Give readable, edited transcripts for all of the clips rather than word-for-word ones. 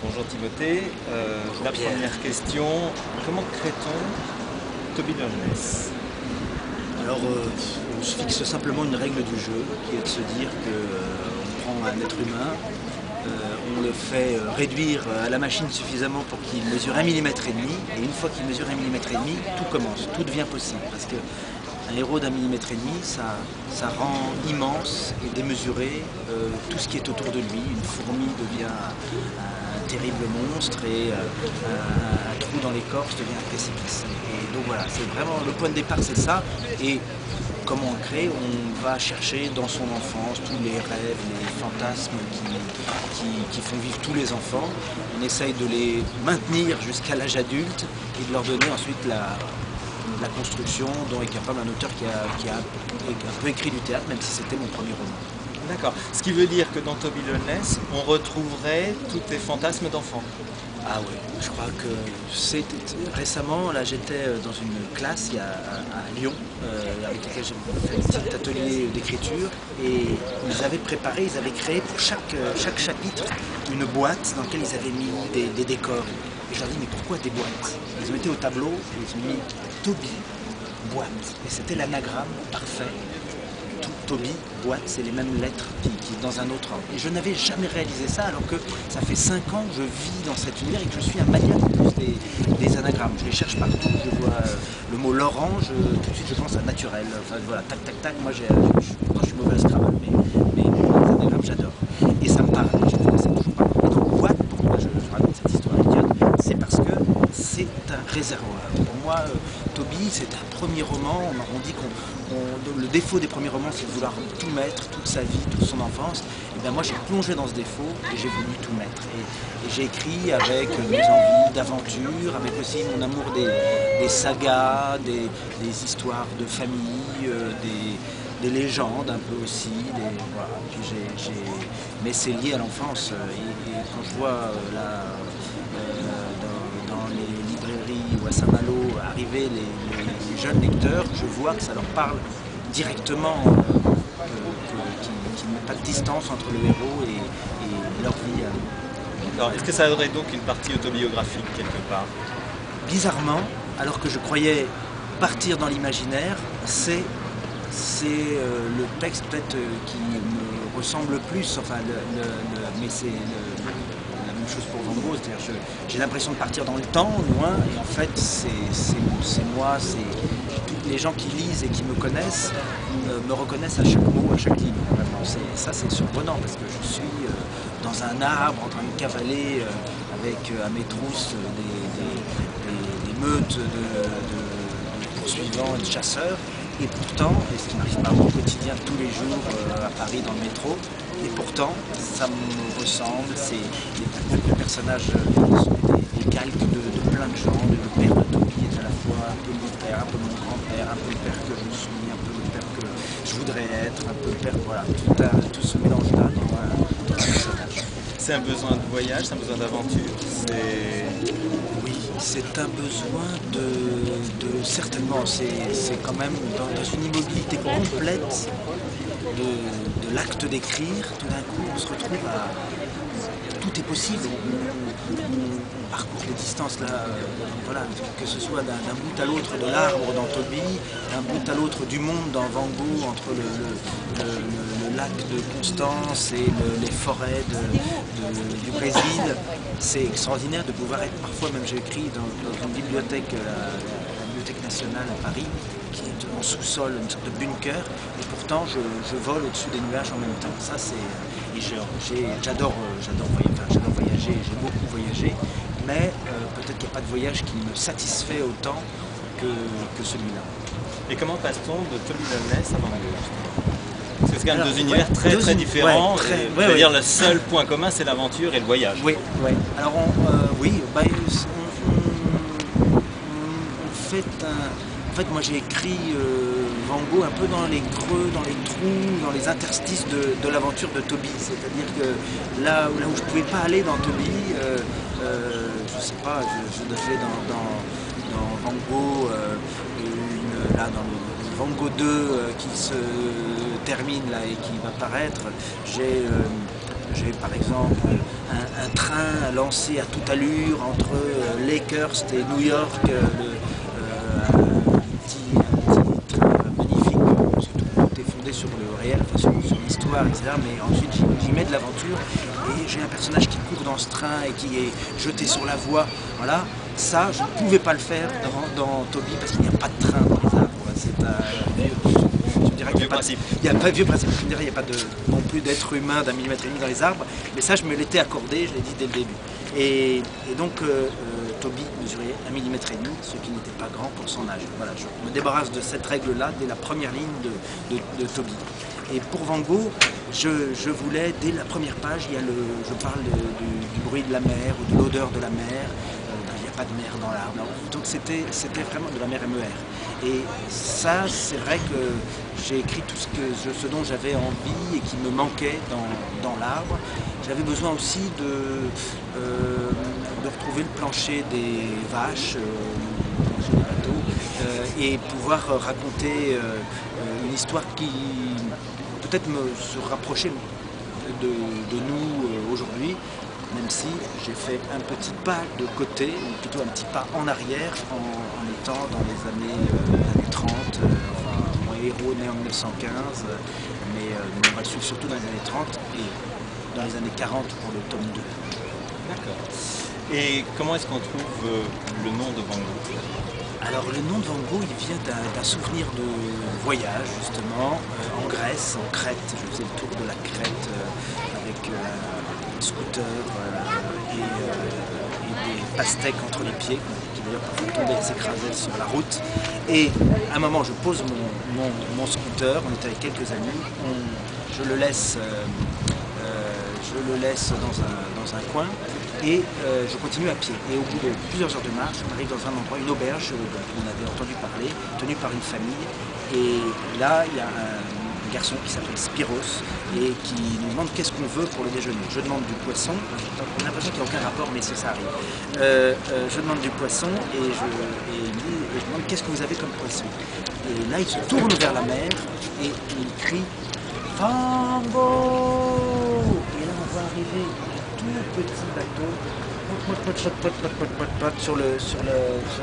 Bonjour Timothée. La Pierre. première question, comment crée-t-on Toby Loveless? Alors, on se fixe simplement une règle du jeu, qui est de se dire qu'on prend un être humain, on le fait réduire à la machine suffisamment pour qu'il mesure 1,5 mm, et une fois qu'il mesure 1,5 mm, tout commence, tout devient possible. Parce qu'un héros d'1,5 mm, ça rend immense et démesuré tout ce qui est autour de lui. Une fourmi devient un terrible monstre et un trou dans l'écorce devient un précipice. Et donc voilà, c'est vraiment le point de départ, c'est ça. Et comment on crée? On va chercher dans son enfance tous les rêves, les fantasmes qui font vivre tous les enfants. On essaye de les maintenir jusqu'à l'âge adulte et de leur donner ensuite la construction dont est capable un auteur qui a un peu écrit du théâtre, même si c'était mon premier roman. D'accord. Ce qui veut dire que dans Toby Loveless, on retrouverait tous tes fantasmes d'enfant. Ah oui, je crois que c'était récemment, là j'étais dans une classe à Lyon, avec laquelle j'ai fait un petit atelier d'écriture, et ils avaient préparé, ils avaient créé pour chaque chapitre une boîte dans laquelle ils avaient mis des décors. Et je leur dis, mais pourquoi des boîtes? Ils ont été au tableau et ils ont mis Toby, boîte. Et c'était l'anagramme parfait. Toby, boîte, c'est les mêmes lettres qui dans un autre ordre. Et je n'avais jamais réalisé ça alors que ça fait 5 ans que je vis dans cet univers et que je suis un maniaque en plus des anagrammes. Je les cherche partout, je vois le mot Laurent, tout de suite je pense à naturel. Enfin voilà, tac tac tac, moi je suis mauvais à Scrabble, mais les anagrammes j'adore. Et ça me parle, je trouve que c'est toujours pas. Et donc boîte, pourquoi je raconte cette histoire idiote? C'est parce que c'est un réservoir. Pour moi, Toby, c'est un premier roman. On dit le défaut des premiers romans, c'est de vouloir tout mettre, toute sa vie, toute son enfance. Et bien moi, j'ai plongé dans ce défaut et j'ai voulu tout mettre. Et j'ai écrit avec mes envies d'aventure, avec aussi mon amour des sagas, des histoires de famille, des légendes un peu aussi. Voilà. Puis mais c'est lié à l'enfance. Et quand je vois là, dans les librairies ou à Saint-Malo arriver les jeunes lecteurs, je vois que ça leur parle directement, qu'il n'y a pas de distance entre le héros et leur vie. Alors, est-ce que ça aurait donc une partie autobiographique quelque part? Bizarrement, alors que je croyais partir dans l'imaginaire, c'est le texte peut-être qui me ressemble le plus, enfin, mais c'est la même chose pour Van Gogh, c'est-à-dire j'ai l'impression de partir dans le temps, loin, et en fait c'est moi, tous les gens qui lisent et qui me connaissent me reconnaissent à chaque mot, à chaque ligne. Vraiment, ça c'est surprenant parce que je suis dans un arbre en train de cavaler avec à mes trousses des meutes de poursuivants et de chasseurs. Et pourtant, et ce qui m'arrive pas au quotidien tous les jours à Paris dans le métro, et pourtant ça me ressemble, les personnages sont des calques de plein de gens, le père de Toby est à la fois un peu mon père, un peu mon grand-père, un peu le père que je suis, un peu le père que je voudrais être, un peu le père, voilà, tout ce mélange-là dans un personnage. C'est un besoin de voyage, c'est un besoin d'aventure. Oui, c'est un besoin certainement, c'est quand même dans une immobilité complète de l'acte d'écrire, tout d'un coup on se retrouve à... Tout est possible, on parcourt des distances là, voilà, que ce soit d'un bout à l'autre de l'arbre dans Toby, d'un bout à l'autre du monde dans Van Gogh, entre le lac de Constance et les forêts du Brésil. C'est extraordinaire de pouvoir être, parfois même j'ai écrit dans une bibliothèque, la Bibliothèque nationale à Paris, qui est en sous-sol, une sorte de bunker, et pourtant je vole au-dessus des nuages en même temps. Ça c'est, j'adore voyager, j'ai beaucoup voyagé, mais peut-être qu'il n'y a pas de voyage qui me satisfait autant que celui-là. Et comment passe-t-on de Toby Loveless à Van Gogh? Parce que c'est quand même deux univers ouais, très différents. Ouais, je veux dire, le seul point commun, c'est l'aventure et le voyage. Oui, oui. Alors, oui, bah, on fait un... En fait, moi j'ai écrit Van Gogh un peu dans les creux, dans les trous, dans les interstices de l'aventure de Toby. C'est-à-dire que là où je ne pouvais pas aller dans Toby, je sais pas, je devais dans Van Gogh, là dans le Van Gogh 2 qui se termine là et qui va paraître, J'ai par exemple un train lancé à toute allure entre Lakehurst et New York, un petit train magnifique, parce que tout est fondé sur le réel, enfin sur l'histoire, etc. Mais ensuite j'y mets de l'aventure et j'ai un personnage qui court dans ce train et qui est jeté sur la voie. Voilà, ça je ne pouvais pas le faire dans Toby parce qu'il n'y a pas de train dans les arbres. C'est un vieux principe. Il n'y a pas de vieux principe. Je dirais, il n'y a pas non plus d'être humain d'1,5 mm dans les arbres, mais ça je me l'étais accordé, je l'ai dit dès le début. Et donc Toby mesurait 1,5 mm, ce qui n'était pas grand pour son âge. Voilà, je me débarrasse de cette règle-là dès la première ligne de Toby. Et pour Van Gogh, je voulais, dès la première page, je parle du bruit de la mer ou de l'odeur de la mer. Il n'y a pas de mer dans l'arbre. Donc c'était vraiment de la mer MER. Et ça, c'est vrai que j'ai écrit tout ce dont j'avais envie et qui me manquait dans l'arbre. J'avais besoin aussi de retrouver le plancher des vaches, le plancher des bateaux, et pouvoir raconter une histoire qui peut-être se rapprocher de nous aujourd'hui, même si j'ai fait un petit pas de côté, ou plutôt un petit pas en arrière, en étant dans les années 30, enfin, mon héros né en 1915, mais on va le suivre surtout dans les années 30 et dans les années 40 pour le tome 2. D'accord. Et comment est-ce qu'on trouve le nom de Van Gogh? Alors le nom de Van Gogh, il vient d'un souvenir de voyage justement en Grèce, en Crète. Je faisais le tour de la Crète avec un scooter et des pastèques entre les pieds, qui d'ailleurs parfois tombaient et s'écrasaient sur la route. Et à un moment, je pose mon scooter, on était avec quelques amis, je le laisse dans un coin et je continue à pied. Et au bout de plusieurs heures de marche, on arrive dans un endroit, une auberge dont on avait entendu parler, tenue par une famille. Et là, il y a un garçon qui s'appelle Spiros et qui nous demande qu'est-ce qu'on veut pour le déjeuner. Je demande du poisson, on a l'impression qu'il n'y a aucun rapport, mais ça arrive. Je demande du poisson et je demande qu'est-ce que vous avez comme poisson. Et là, il se tourne vers la mer et il crie « Van Gogh !» Et là, on voit arriver un tout petit bateau sur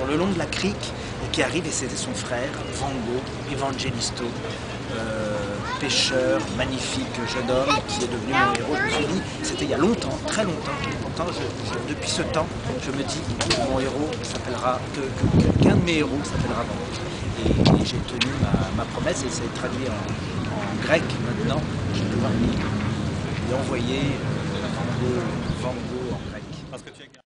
le long de la crique et qui arrive, et c'était son frère, Van Gogh, Evangelisto, pêcheur, magnifique jeune homme qui est devenu mon héros. Je me suis dit, c'était il y a longtemps, très longtemps, et pourtant depuis ce temps, je me dis que mon héros s'appellera, qu'un de mes héros s'appellera Van Gogh. Et j'ai tenu ma promesse, et c'est traduit en grec maintenant. Je vais devoir lui envoyer Van Gogh en grec. Parce que tu as